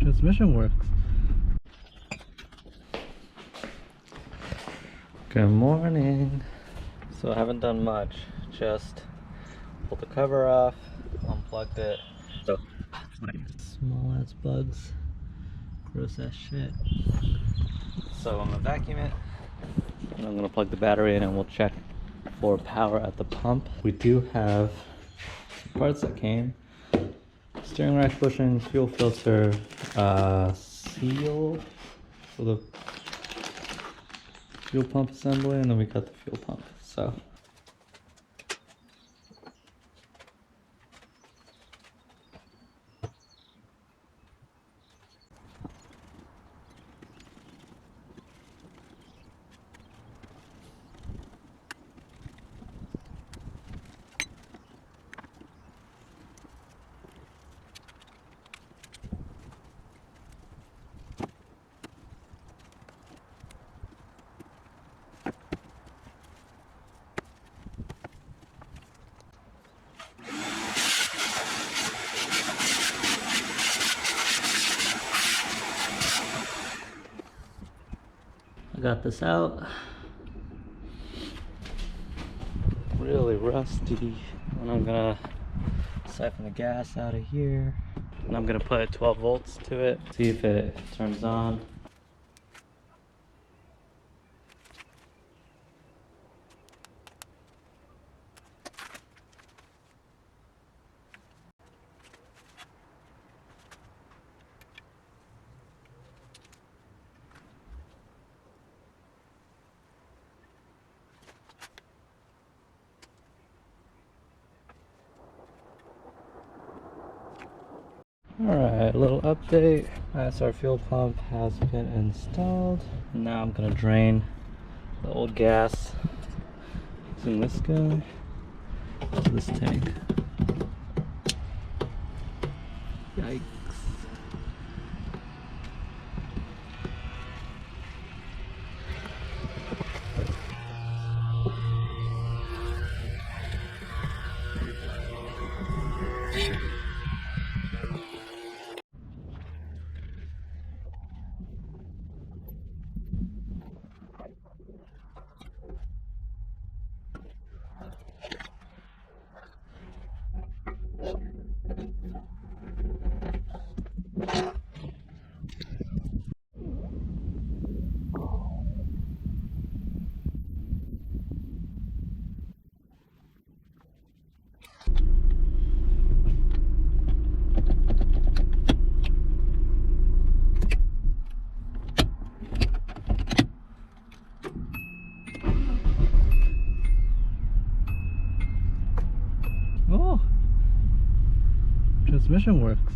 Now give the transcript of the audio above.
Transmission works. Good morning. So I haven't done much, just pulled the cover off, unplugged it. So small ass bugs, gross ass shit. So I'm gonna vacuum it, and I'm gonna plug the battery in and we'll check for power at the pump. We do have parts that came: steering rack bushing, fuel filter, seal for the fuel pump assembly, and then we got the fuel pump. So I got this out. Really rusty. And I'm gonna siphon the gas out of here. And I'm gonna put 12 volts to it. See if it turns on. Alright, a little update. Alright, so our fuel pump has been installed. Now I'm gonna drain the old gas using this guy to this tank. Yikes. Oh, transmission works.